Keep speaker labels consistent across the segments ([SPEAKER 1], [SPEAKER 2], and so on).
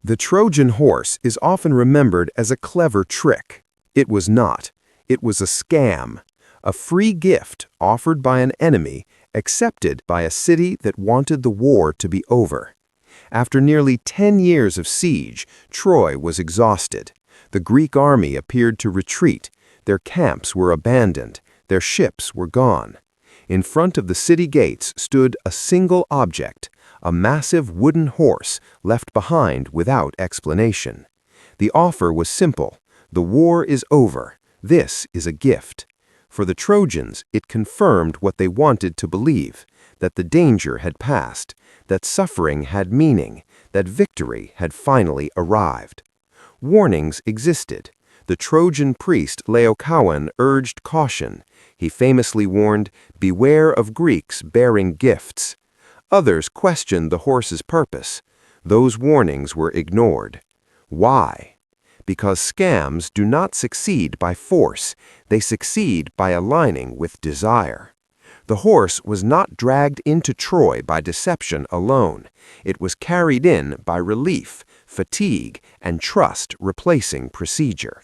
[SPEAKER 1] The Trojan horse is often remembered as a clever trick. It was not. It was a scam, a free gift offered by an enemy, accepted by a city that wanted the war to be over. After nearly 10 years of siege, Troy was exhausted. The Greek army appeared to retreat. Their camps were abandoned. Their ships were gone. In front of the city gates stood a single object, a massive wooden horse left behind without explanation. The offer was simple. The war is over. This is a gift. For the Trojans, it confirmed what they wanted to believe, that the danger had passed, that suffering had meaning, that victory had finally arrived. Warnings existed. The Trojan priest Laocoon urged caution. He famously warned, "Beware of Greeks bearing gifts." Others questioned the horse's purpose. Those warnings were ignored. Why? Because scams do not succeed by force. They succeed by aligning with desire. The horse was not dragged into Troy by deception alone. It was carried in by relief, fatigue, and trust replacing procedure.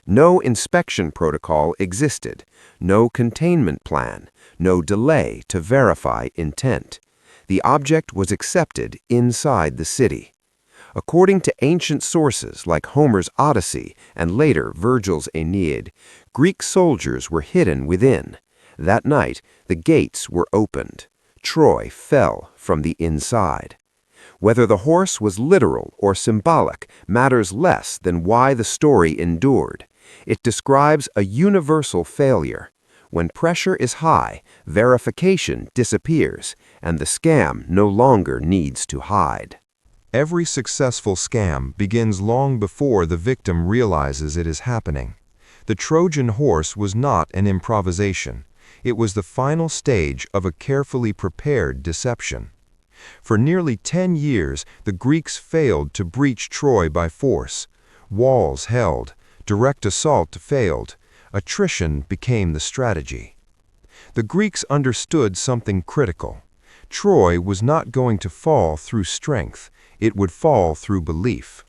[SPEAKER 1] No inspection protocol existed, no containment plan, no delay to verify intent. The object was accepted inside the city. According to ancient sources like Homer's Odyssey and later Virgil's Aeneid, Greek soldiers were hidden within. That night, the gates were opened. Troy fell from the inside. Whether the horse was literal or symbolic matters less than why the story endured. It describes a universal failure. When pressure is high, verification disappears, and the scam no longer needs to hide.
[SPEAKER 2] Every successful scam begins long before the victim realizes it is happening. The Trojan horse was not an improvisation. It was the final stage of a carefully prepared deception. For nearly 10 years, the Greeks failed to breach Troy by force. Walls held. Direct assault failed. Attrition became the strategy. The Greeks understood something critical. Troy was not going to fall through strength. It would fall through belief.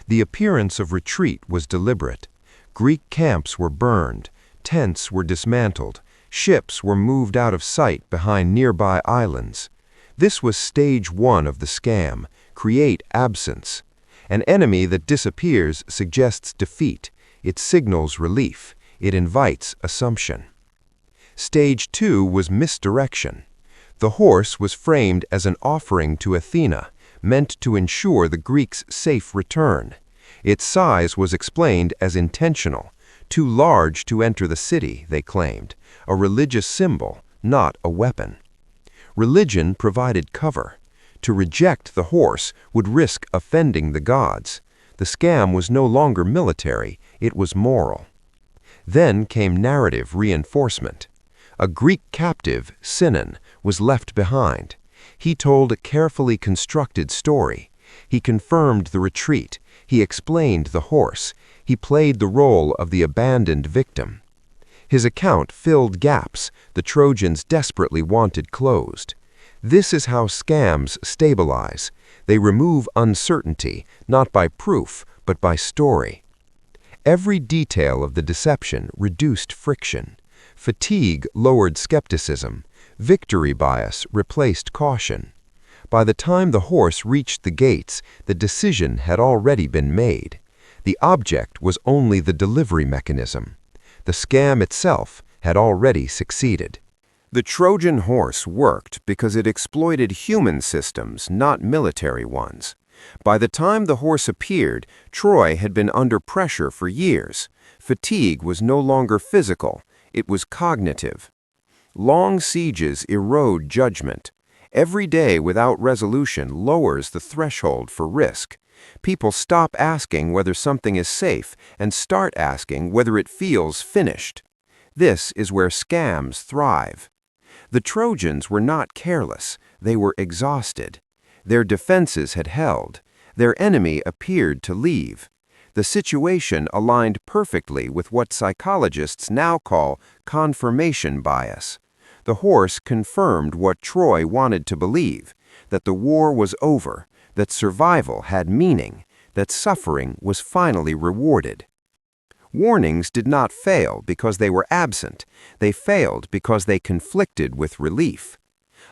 [SPEAKER 2] The appearance of retreat was deliberate. Greek camps were burned. Tents were dismantled. Ships were moved out of sight behind nearby islands. This was stage one of the scam: create absence. An enemy that disappears suggests defeat. It signals relief. It invites assumption. Stage two was misdirection. The horse was framed as an offering to Athena, meant to ensure the Greeks' safe return. Its size was explained as intentional. Too large to enter the city, they claimed. A religious symbol, not a weapon. Religion provided cover. To reject the horse would risk offending the gods. The scam was no longer military, it was moral. Then came narrative reinforcement. A Greek captive, Sinon, was left behind. He told a carefully constructed story. He confirmed the retreat. He explained the horse. He played the role of the abandoned victim. His account filled gaps the Trojans desperately wanted closed. This is how scams stabilize. They remove uncertainty, not by proof, but by story. Every detail of the deception reduced friction. Fatigue lowered skepticism. Victory bias replaced caution. By the time the horse reached the gates, the decision had already been made. The object was only the delivery mechanism. The scam itself had already succeeded.
[SPEAKER 1] The Trojan horse worked because it exploited human systems, not military ones. By the time the horse appeared, Troy had been under pressure for years. Fatigue was no longer physical, it was cognitive. Long sieges erode judgment. Every day without resolution lowers the threshold for risk. People stop asking whether something is safe and start asking whether it feels finished. This is where scams thrive. The Trojans were not careless, they were exhausted. Their defenses had held. Their enemy appeared to leave. The situation aligned perfectly with what psychologists now call confirmation bias. The horse confirmed what Troy wanted to believe, that the war was over, that survival had meaning, that suffering was finally rewarded. Warnings did not fail because they were absent. They failed because they conflicted with relief.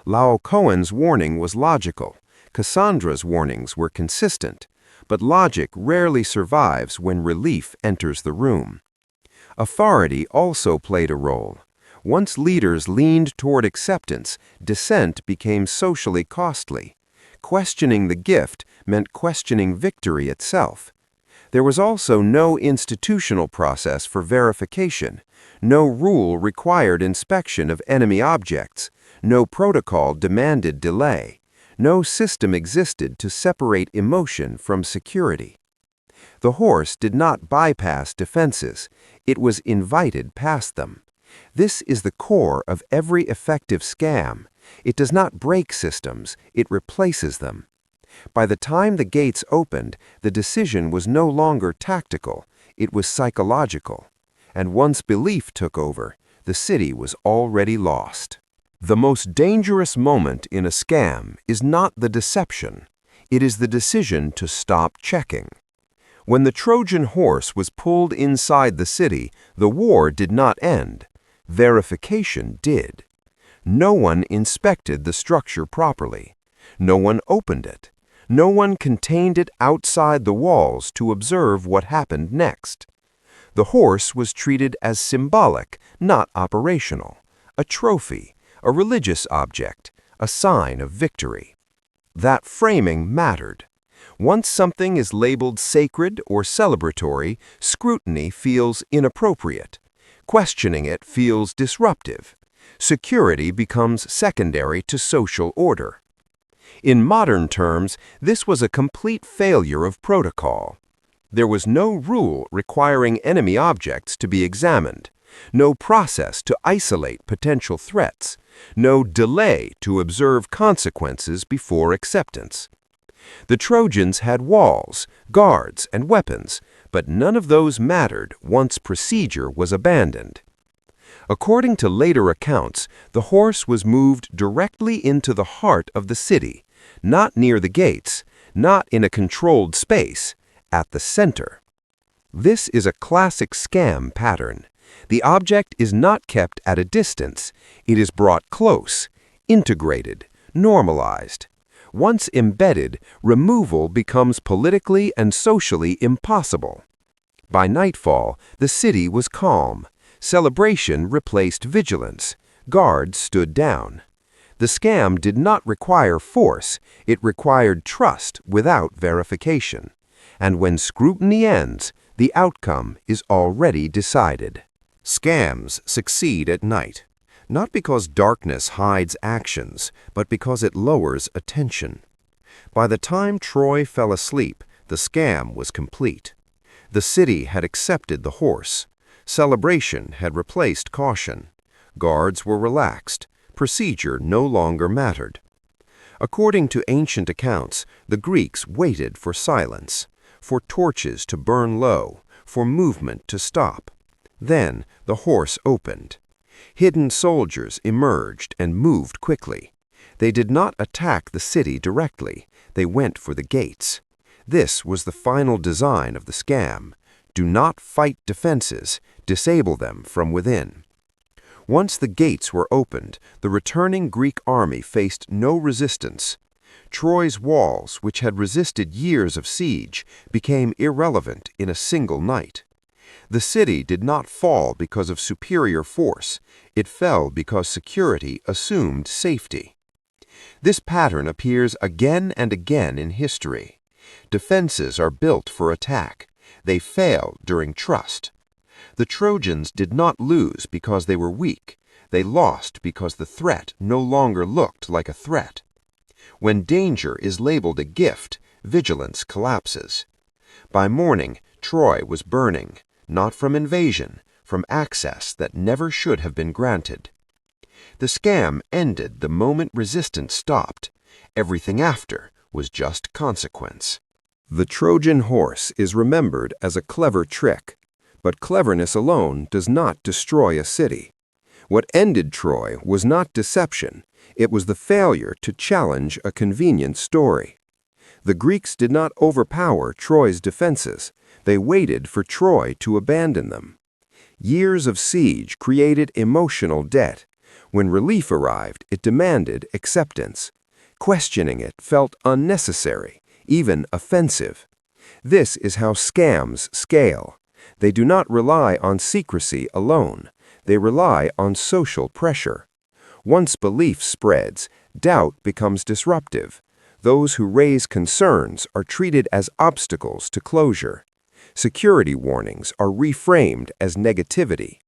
[SPEAKER 1] Laocoon's warning was logical. Cassandra's warnings were consistent. But logic rarely survives when relief enters the room. Authority also played a role. Once leaders leaned toward acceptance, dissent became socially costly. Questioning the gift meant questioning victory itself. There was also no institutional process for verification. No rule required inspection of enemy objects. No protocol demanded delay. No system existed to separate emotion from security. The horse did not bypass defenses. It was invited past them. This is the core of every effective scam. It does not break systems, it replaces them. By the time the gates opened, the decision was no longer tactical, it was psychological. And once belief took over, the city was already lost. The most dangerous moment in a scam is not the deception. It is the decision to stop checking. When the Trojan horse was pulled inside the city, the war did not end. Verification did. No one inspected the structure properly. No one opened it. No one contained it outside the walls to observe what happened next. The horse was treated as symbolic, not operational, a trophy, a religious object, a sign of victory. That framing mattered. Once something is labeled sacred or celebratory, scrutiny feels inappropriate. Questioning it feels disruptive. Security becomes secondary to social order. In modern terms, this was a complete failure of protocol. There was no rule requiring enemy objects to be examined, no process to isolate potential threats, no delay to observe consequences before acceptance. The Trojans had walls, guards, and weapons, but none of those mattered once procedure was abandoned. According to later accounts, the horse was moved directly into the heart of the city, not near the gates, not in a controlled space, at the center. This is a classic scam pattern. The object is not kept at a distance. It is brought close, integrated, normalized. Once embedded, removal becomes politically and socially impossible. By nightfall, the city was calm. Celebration replaced vigilance. Guards stood down. The scam did not require force. It required trust without verification. And when scrutiny ends, the outcome is already decided. Scams succeed at night, not because darkness hides actions, but because it lowers attention. By the time Troy fell asleep, the scam was complete. The city had accepted the horse. Celebration had replaced caution. Guards were relaxed. Procedure no longer mattered. According to ancient accounts, the Greeks waited for silence, for torches to burn low, for movement to stop. Then the horse opened. Hidden soldiers emerged and moved quickly. They did not attack the city directly. They went for the gates. This was the final design of the scam. Do not fight defenses. Disable them from within. Once the gates were opened, the returning Greek army faced no resistance. Troy's walls, which had resisted years of siege, became irrelevant in a single night. The city did not fall because of superior force. It fell because security assumed safety. This pattern appears again and again in history. Defenses are built for attack. They fail during trust. The Trojans did not lose because they were weak. They lost because the threat no longer looked like a threat. When danger is labeled a gift, vigilance collapses. By morning, Troy was burning, not from invasion, from access that never should have been granted. The scam ended the moment resistance stopped. Everything after was just consequence. The Trojan horse is remembered as a clever trick, but cleverness alone does not destroy a city. What ended Troy was not deception, it was the failure to challenge a convenient story. The Greeks did not overpower Troy's defenses. They waited for Troy to abandon them. Years of siege created emotional debt. When relief arrived, it demanded acceptance. Questioning it felt unnecessary, even offensive. This is how scams scale. They do not rely on secrecy alone. They rely on social pressure. Once belief spreads, doubt becomes disruptive. Those who raise concerns are treated as obstacles to closure. Security warnings are reframed as negativity.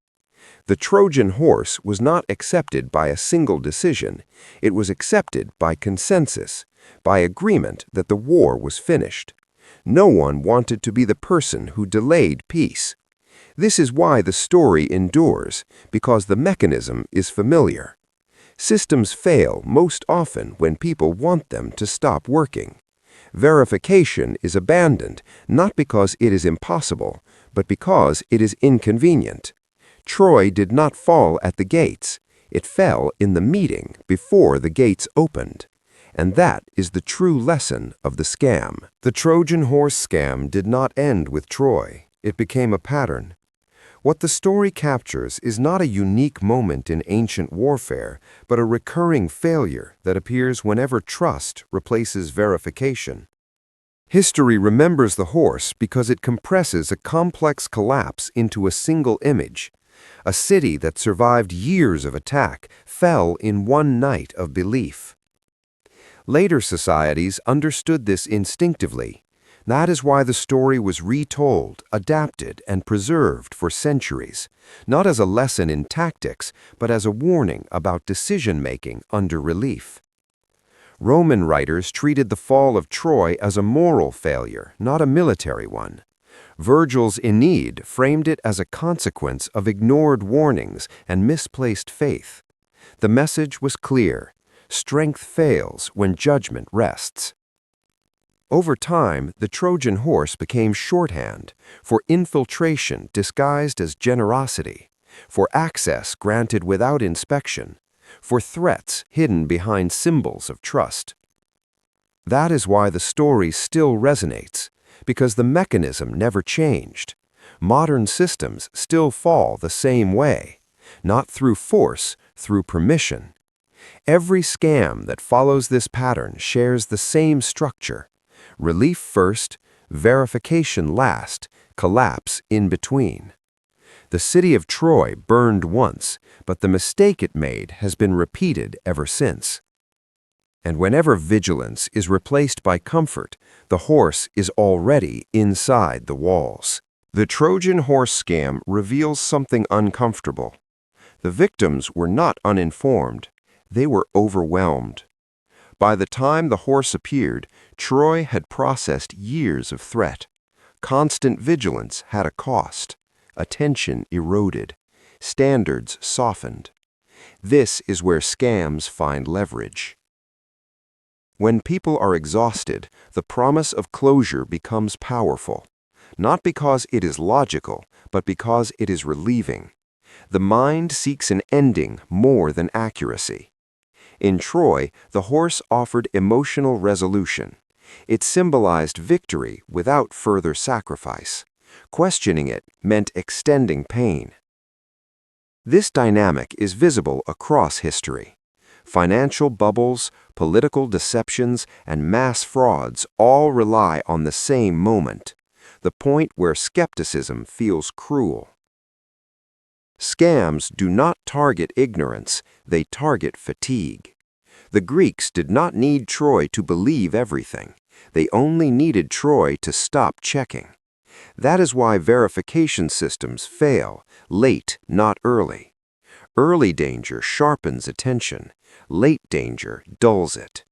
[SPEAKER 1] The Trojan Horse was not accepted by a single decision. It was accepted by consensus, by agreement that the war was finished. No one wanted to be the person who delayed peace. This is why the story endures, because the mechanism is familiar. Systems fail most often when people want them to stop working. Verification is abandoned not because it is impossible, but because it is inconvenient. Troy did not fall at the gates. It fell in the meeting before the gates opened. And that is the true lesson of the scam. The Trojan Horse scam did not end with Troy. It became a pattern. What the story captures is not a unique moment in ancient warfare, but a recurring failure that appears whenever trust replaces verification. History remembers the horse because it compresses a complex collapse into a single image. A city that survived years of attack fell in one night of belief. Later societies understood this instinctively. That is why the story was retold, adapted, and preserved for centuries, not as a lesson in tactics, but as a warning about decision-making under relief. Roman writers treated the fall of Troy as a moral failure, not a military one. Virgil's Aeneid framed it as a consequence of ignored warnings and misplaced faith. The message was clear: strength fails when judgment rests. Over time, the Trojan horse became shorthand for infiltration disguised as generosity, for access granted without inspection, for threats hidden behind symbols of trust. That is why the story still resonates, because the mechanism never changed. Modern systems still fall the same way, not through force, through permission. Every scam that follows this pattern shares the same structure: relief first, verification last, collapse in between. The city of Troy burned once, but the mistake it made has been repeated ever since. And whenever vigilance is replaced by comfort, the horse is already inside the walls. The Trojan horse scam reveals something uncomfortable. The victims were not uninformed. They were overwhelmed. By the time the horse appeared, Troy had processed years of threat. Constant vigilance had a cost. Attention eroded. Standards softened. This is where scams find leverage. When people are exhausted, the promise of closure becomes powerful, not because it is logical, but because it is relieving. The mind seeks an ending more than accuracy. In Troy, the horse offered emotional resolution. It symbolized victory without further sacrifice. Questioning it meant extending pain. This dynamic is visible across history. Financial bubbles, political deceptions, and mass frauds all rely on the same moment, the point where skepticism feels cruel. Scams do not target ignorance, they target fatigue. The Greeks did not need Troy to believe everything. They only needed Troy to stop checking. That is why verification systems fail, late, not early. Early danger sharpens attention. Late danger dulls it.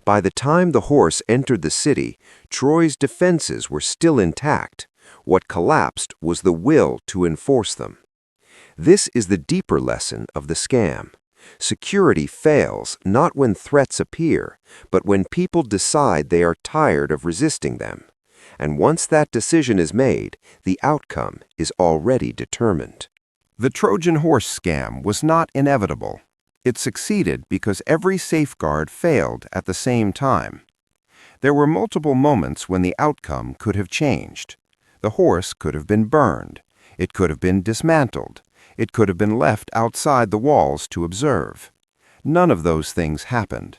[SPEAKER 1] By the time the horse entered the city, Troy's defenses were still intact. What collapsed was the will to enforce them. This is the deeper lesson of the scam. Security fails not when threats appear, but when people decide they are tired of resisting them. And once that decision is made, the outcome is already determined. The Trojan horse scam was not inevitable. It succeeded because every safeguard failed at the same time. There were multiple moments when the outcome could have changed. The horse could have been burned. It could have been dismantled. It could have been left outside the walls to observe. None of those things happened.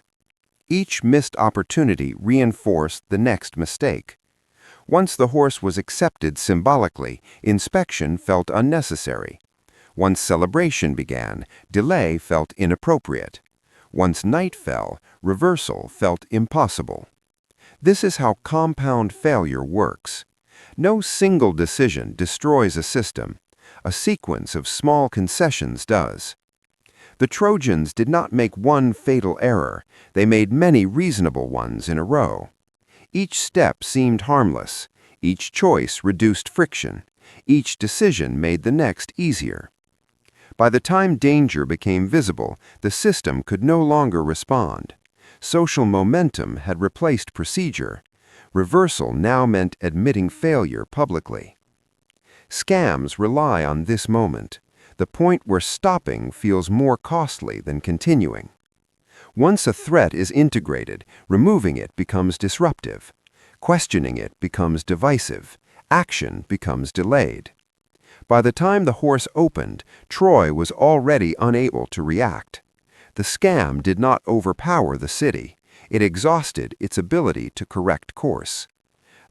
[SPEAKER 1] Each missed opportunity reinforced the next mistake. Once the horse was accepted symbolically, inspection felt unnecessary. Once celebration began, delay felt inappropriate. Once night fell, reversal felt impossible. This is how compound failure works. No single decision destroys a system. A sequence of small concessions does. The Trojans did not make one fatal error. They made many reasonable ones in a row. Each step seemed harmless. Each choice reduced friction. Each decision made the next easier. By the time danger became visible, the system could no longer respond. Social momentum had replaced procedure. Reversal now meant admitting failure publicly. Scams rely on this moment, the point where stopping feels more costly than continuing. Once a threat is integrated, removing it becomes disruptive. Questioning it becomes divisive. Action becomes delayed. By the time the horse opened, Troy was already unable to react. The scam did not overpower the city. It exhausted its ability to correct course.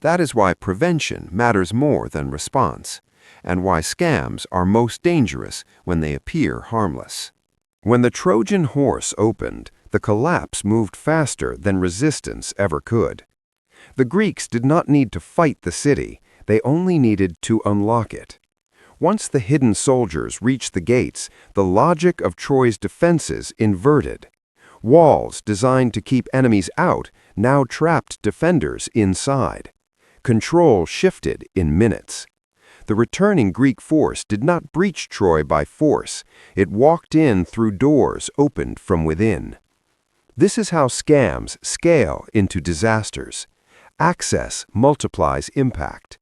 [SPEAKER 1] That is why prevention matters more than response, and why scams are most dangerous when they appear harmless. When the Trojan horse opened, the collapse moved faster than resistance ever could. The Greeks did not need to fight the city, they only needed to unlock it. Once the hidden soldiers reached the gates, the logic of Troy's defenses inverted. Walls designed to keep enemies out now trapped defenders inside. Control shifted in minutes. The returning Greek force did not breach Troy by force. It walked in through doors opened from within. This is how scams scale into disasters. Access multiplies impact.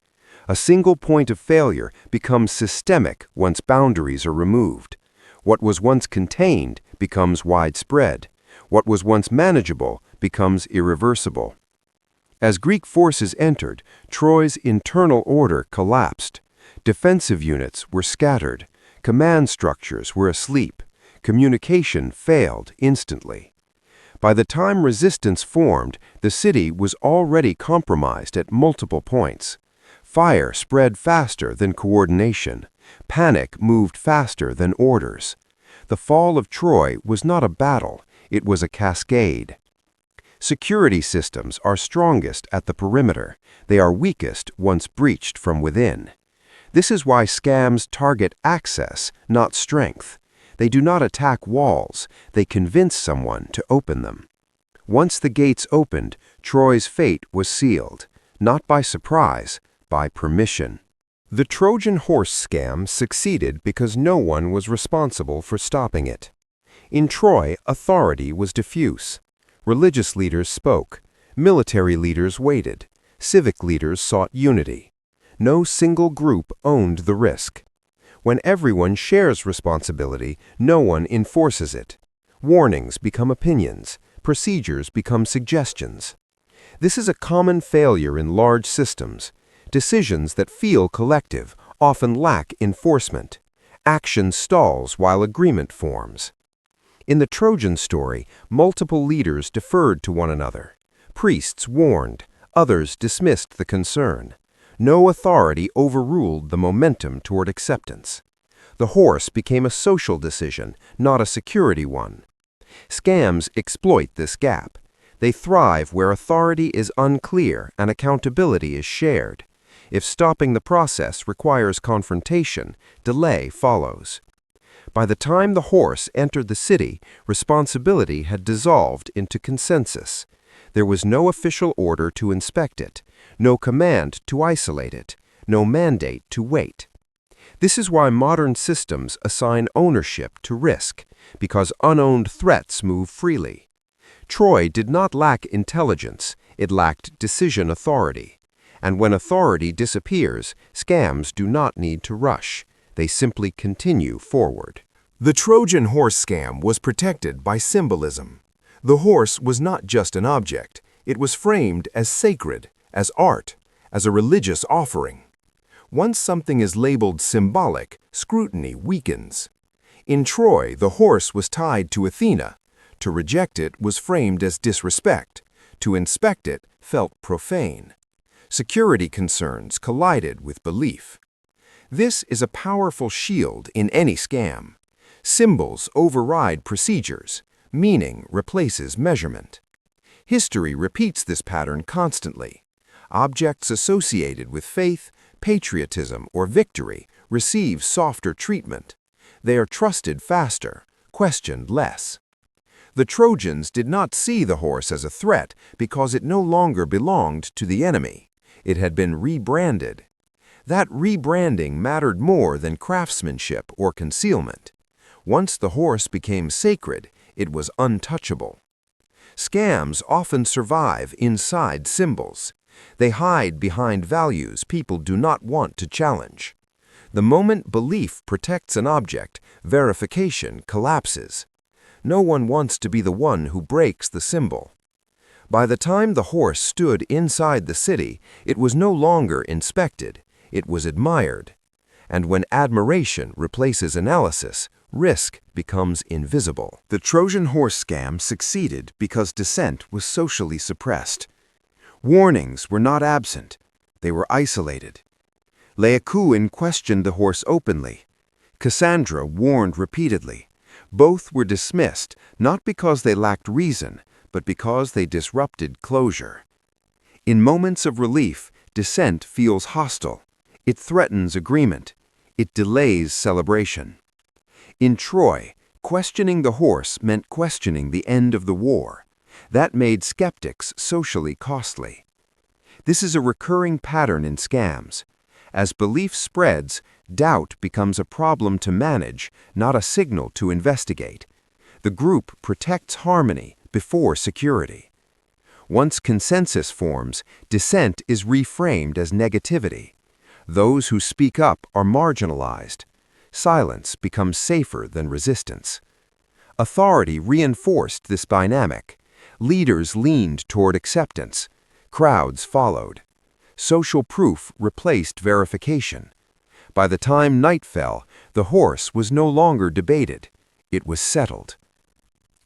[SPEAKER 1] A single point of failure becomes systemic once boundaries are removed. What was once contained becomes widespread. What was once manageable becomes irreversible. As Greek forces entered, Troy's internal order collapsed. Defensive units were scattered. Command structures were asleep. Communication failed instantly. By the time resistance formed, the city was already compromised at multiple points. Fire spread faster than coordination. Panic moved faster than orders. The fall of Troy was not a battle, it was a cascade. Security systems are strongest at the perimeter. They are weakest once breached from within. This is why scams target access, not strength. They do not attack walls, they convince someone to open them. Once the gates opened, Troy's fate was sealed, not by surprise, by permission. The Trojan horse scam succeeded because no one was responsible for stopping it. In Troy, authority was diffuse. Religious leaders spoke. Military leaders waited. Civic leaders sought unity. No single group owned the risk. When everyone shares responsibility, no one enforces it. Warnings become opinions. Procedures become suggestions. This is a common failure in large systems. Decisions that feel collective often lack enforcement. Action stalls while agreement forms. In the Trojan story, multiple leaders deferred to one another. Priests warned, others dismissed the concern. No authority overruled the momentum toward acceptance. The horse became a social decision, not a security one. Scams exploit this gap. They thrive where authority is unclear and accountability is shared. If stopping the process requires confrontation, delay follows. By the time the horse entered the city, responsibility had dissolved into consensus. There was no official order to inspect it, no command to isolate it, no mandate to wait. This is why modern systems assign ownership to risk, because unowned threats move freely. Troy did not lack intelligence, it lacked decision authority. And when authority disappears, scams do not need to rush. They simply continue forward. The Trojan horse scam was protected by symbolism. The horse was not just an object. It was framed as sacred, as art, as a religious offering. Once something is labeled symbolic, scrutiny weakens. In Troy, the horse was tied to Athena. To reject it was framed as disrespect. To inspect it felt profane. Security concerns collided with belief. This is a powerful shield in any scam. Symbols override procedures. Meaning replaces measurement. History repeats this pattern constantly. Objects associated with faith, patriotism, or victory receive softer treatment. They are trusted faster, questioned less. The Trojans did not see the horse as a threat because it no longer belonged to the enemy. It had been rebranded. That rebranding mattered more than craftsmanship or concealment. Once the horse became sacred, it was untouchable. Scams often survive inside symbols. They hide behind values people do not want to challenge. The moment belief protects an object, verification collapses. No one wants to be the one who breaks the symbol. By the time the horse stood inside the city, it was no longer inspected, it was admired. And when admiration replaces analysis, risk becomes invisible. The Trojan Horse scam succeeded because dissent was socially suppressed. Warnings were not absent, they were isolated. Laocoon questioned the horse openly. Cassandra warned repeatedly. Both were dismissed, not because they lacked reason, but because they disrupted closure. In moments of relief, dissent feels hostile. It threatens agreement. It delays celebration. In Troy, questioning the horse meant questioning the end of the war. That made skeptics socially costly. This is a recurring pattern in scams. As belief spreads, doubt becomes a problem to manage, not a signal to investigate. The group protects harmony before security. Once consensus forms, dissent is reframed as negativity. Those who speak up are marginalized. Silence becomes safer than resistance. Authority reinforced this dynamic. Leaders leaned toward acceptance. Crowds followed. Social proof replaced verification. By the time night fell, the horse was no longer debated. It was settled.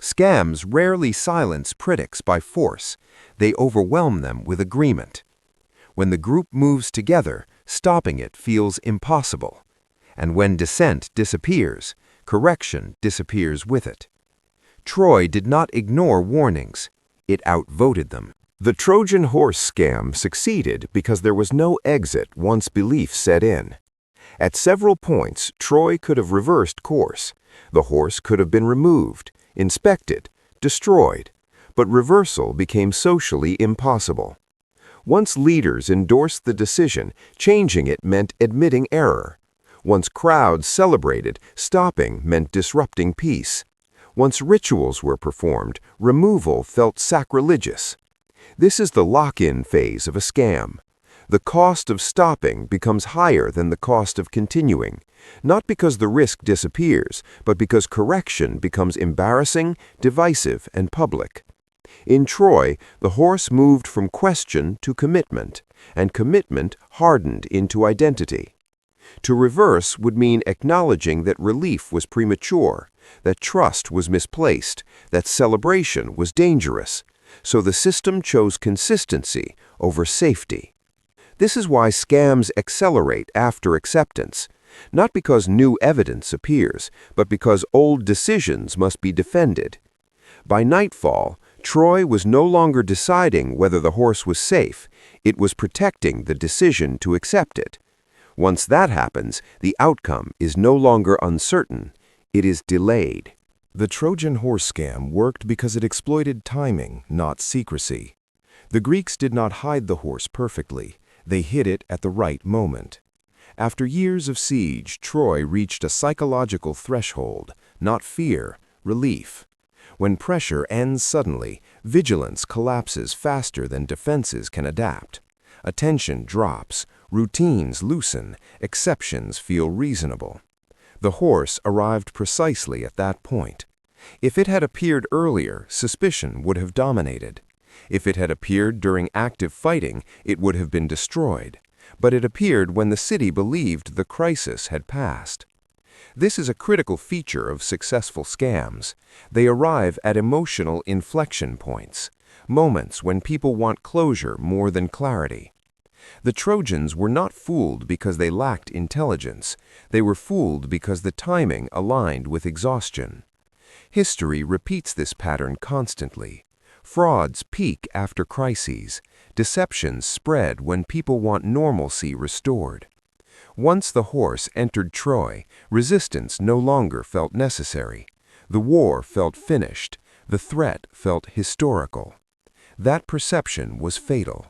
[SPEAKER 1] Scams rarely silence critics by force. They overwhelm them with agreement. When the group moves together, stopping it feels impossible. And when dissent disappears, correction disappears with it. Troy did not ignore warnings. It outvoted them. The Trojan Horse scam succeeded because there was no exit once belief set in. At several points, Troy could have reversed course. The horse could have been removed, inspected, destroyed. But reversal became socially impossible. Once leaders endorsed the decision, changing it meant admitting error. Once crowds celebrated, stopping meant disrupting peace. Once rituals were performed, removal felt sacrilegious. This is the lock-in phase of a scam. The cost of stopping becomes higher than the cost of continuing, not because the risk disappears, but because correction becomes embarrassing, divisive, and public. In Troy, the horse moved from question to commitment, and commitment hardened into identity. To reverse would mean acknowledging that relief was premature, that trust was misplaced, that celebration was dangerous. So the system chose consistency over safety. This is why scams accelerate after acceptance, not because new evidence appears, but because old decisions must be defended. By nightfall, Troy was no longer deciding whether the horse was safe, it was protecting the decision to accept it. Once that happens, the outcome is no longer uncertain, it is delayed. The Trojan Horse scam worked because it exploited timing, not secrecy. The Greeks did not hide the horse perfectly, they hid it at the right moment. After years of siege, Troy reached a psychological threshold, not fear, relief. When pressure ends suddenly, vigilance collapses faster than defenses can adapt. Attention drops, routines loosen, exceptions feel reasonable. The horse arrived precisely at that point. If it had appeared earlier, suspicion would have dominated. If it had appeared during active fighting, it would have been destroyed. But it appeared when the city believed the crisis had passed. This is a critical feature of successful scams. They arrive at emotional inflection points, moments when people want closure more than clarity. The Trojans were not fooled because they lacked intelligence. They were fooled because the timing aligned with exhaustion. History repeats this pattern constantly. Frauds peak after crises. Deceptions spread when people want normalcy restored. Once the horse entered Troy, resistance no longer felt necessary. The war felt finished. The threat felt historical. That perception was fatal.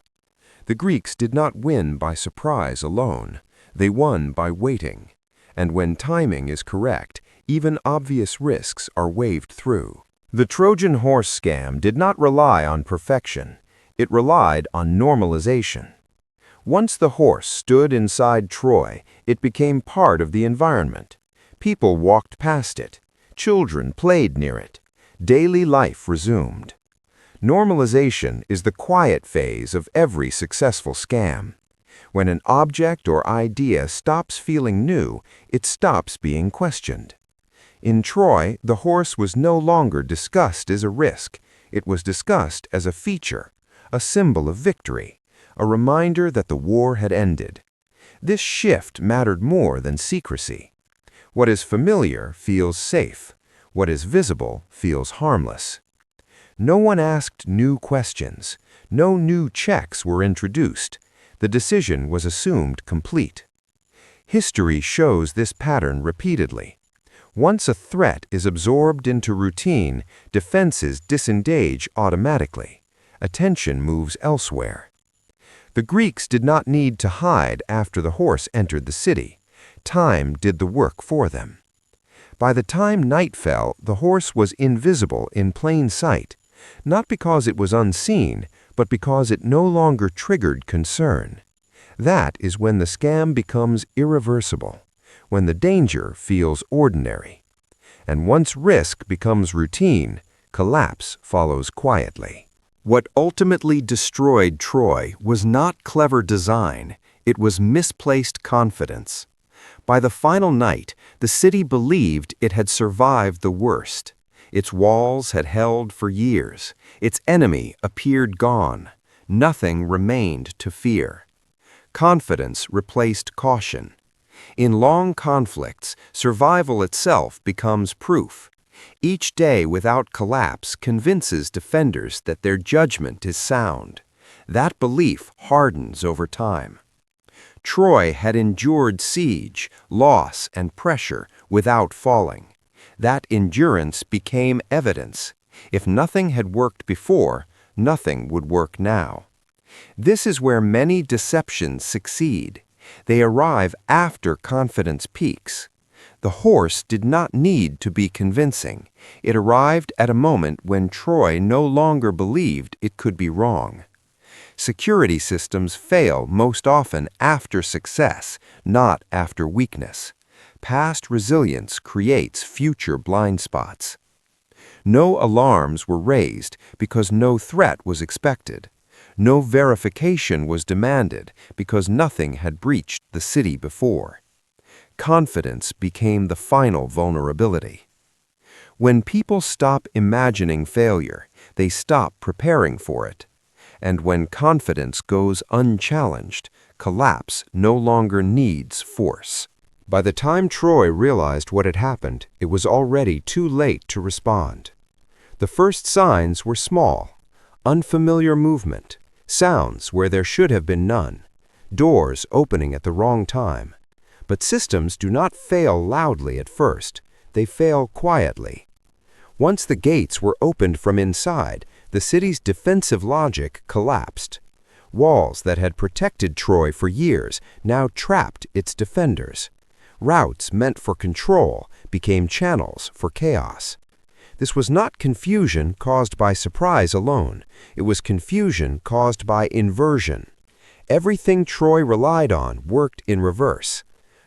[SPEAKER 1] The Greeks did not win by surprise alone. They won by waiting. And when timing is correct, even obvious risks are waved through. The Trojan Horse scam did not rely on perfection. It relied on normalization. Once the horse stood inside Troy, it became part of the environment. People walked past it. Children played near it. Daily life resumed. Normalization is the quiet phase of every successful scam. When an object or idea stops feeling new, it stops being questioned. In Troy, the horse was no longer discussed as a risk. It was discussed as a feature, a symbol of victory, a reminder that the war had ended. This shift mattered more than secrecy. What is familiar feels safe. What is visible feels harmless. No one asked new questions. No new checks were introduced. The decision was assumed complete. History shows this pattern repeatedly. Once a threat is absorbed into routine, defenses disengage automatically. Attention moves elsewhere. The Greeks did not need to hide after the horse entered the city. Time did the work for them. By the time night fell, the horse was invisible in plain sight, not because it was unseen, but because it no longer triggered concern. That is when the scam becomes irreversible, when the danger feels ordinary. And once risk becomes routine, collapse follows quietly. What ultimately destroyed Troy was not clever design, it was misplaced confidence. By the final night, the city believed it had survived the worst. Its walls had held for years. Its enemy appeared gone. Nothing remained to fear. Confidence replaced caution. In long conflicts, survival itself becomes proof. Each day without collapse convinces defenders that their judgment is sound. That belief hardens over time. Troy had endured siege, loss, and pressure without falling. That endurance became evidence. If nothing had worked before, nothing would work now. This is where many deceptions succeed. They arrive after confidence peaks. The horse did not need to be convincing. It arrived at a moment when Troy no longer believed it could be wrong. Security systems fail most often after success, not after weakness. Past resilience creates future blind spots. No alarms were raised because no threat was expected. No verification was demanded because nothing had breached the city before. Confidence became the final vulnerability. When people stop imagining failure, they stop preparing for it. And when confidence goes unchallenged, collapse no longer needs force. By the time Troy realized what had happened, it was already too late to respond. The first signs were small: unfamiliar movement, sounds where there should have been none, doors opening at the wrong time. But systems do not fail loudly at first, they fail quietly. Once the gates were opened from inside, the city's defensive logic collapsed. Walls that had protected Troy for years now trapped its defenders. Routes meant for control became channels for chaos. This was not confusion caused by surprise alone. It was confusion caused by inversion. Everything Troy relied on worked in reverse.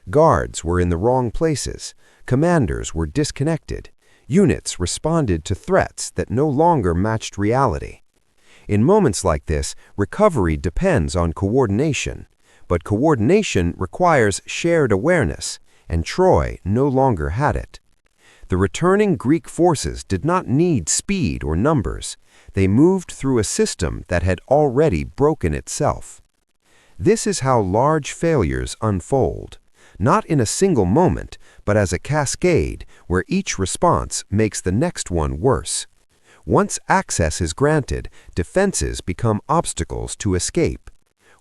[SPEAKER 1] Guards were in the wrong places. Commanders were disconnected. Units responded to threats that no longer matched reality. In moments like this, recovery depends on coordination, but coordination requires shared awareness, and Troy no longer had it. The returning Greek forces did not need speed or numbers. They moved through a system that had already broken itself. This is how large failures unfold, not in a single moment, but as a cascade where each response makes the next one worse. Once access is granted, defenses become obstacles to escape.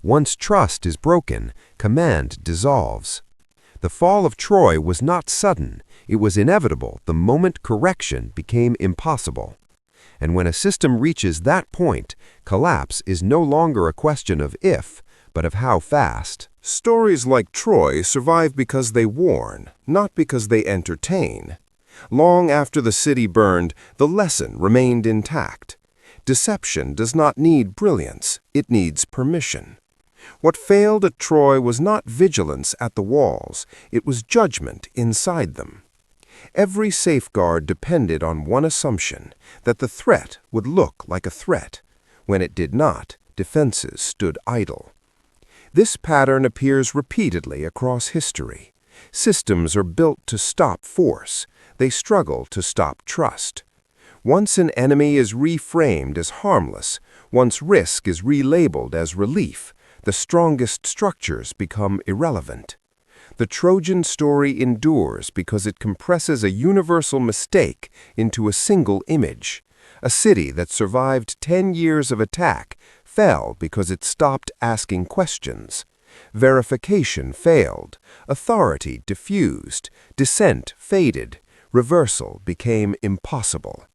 [SPEAKER 1] Once trust is broken, command dissolves. The fall of Troy was not sudden. It was inevitable the moment correction became impossible. And when a system reaches that point, collapse is no longer a question of if, but of how fast.
[SPEAKER 3] Stories like Troy survive because they warn, not because they entertain. Long after the city burned, the lesson remained intact. Deception does not need brilliance, it needs permission. What failed at Troy was not vigilance at the walls, it was judgment inside them. Every safeguard depended on one assumption, that the threat would look like a threat. When it did not, defenses stood idle. This pattern appears repeatedly across history. Systems are built to stop force. They struggle to stop trust. Once an enemy is reframed as harmless, once risk is relabeled as relief, the strongest structures become irrelevant. The Trojan story endures because it compresses a universal mistake into a single image. A city that survived 10 years of attack fell because it stopped asking questions. Verification failed, authority diffused, dissent faded, reversal became impossible.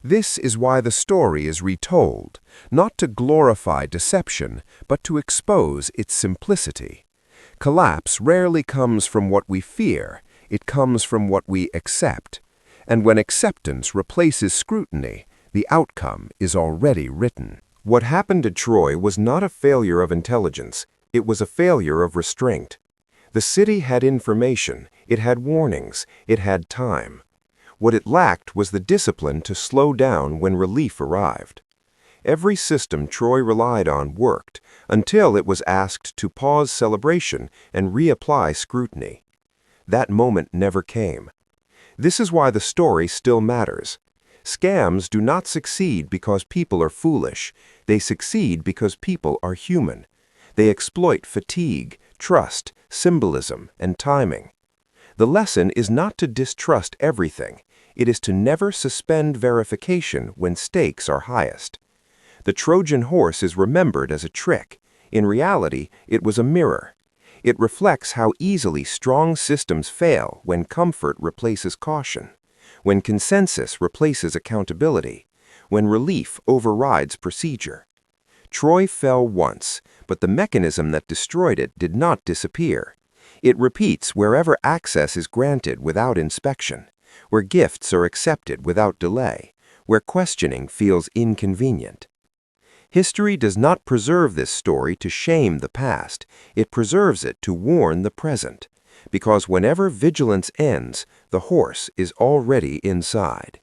[SPEAKER 3] This is why the story is retold, not to glorify deception, but to expose its simplicity. Collapse rarely comes from what we fear, it comes from what we accept. And when acceptance replaces scrutiny, the outcome is already written. What happened to Troy was not a failure of intelligence, it was a failure of restraint. The city had information, it had warnings, it had time. What it lacked was the discipline to slow down when relief arrived. Every system Troy relied on worked until it was asked to pause celebration and reapply scrutiny. That moment never came. This is why the story still matters. Scams do not succeed because people are foolish. They succeed because people are human. They exploit fatigue, trust, symbolism, and timing. The lesson is not to distrust everything. It is to never suspend verification when stakes are highest. The Trojan horse is remembered as a trick. In reality, it was a mirror. It reflects how easily strong systems fail when comfort replaces caution, when consensus replaces accountability, when relief overrides procedure. Troy fell once, but the mechanism that destroyed it did not disappear. It repeats wherever access is granted without inspection, where gifts are accepted without delay, where questioning feels inconvenient. History does not preserve this story to shame the past, it preserves it to warn the present, because whenever vigilance ends, the horse is already inside.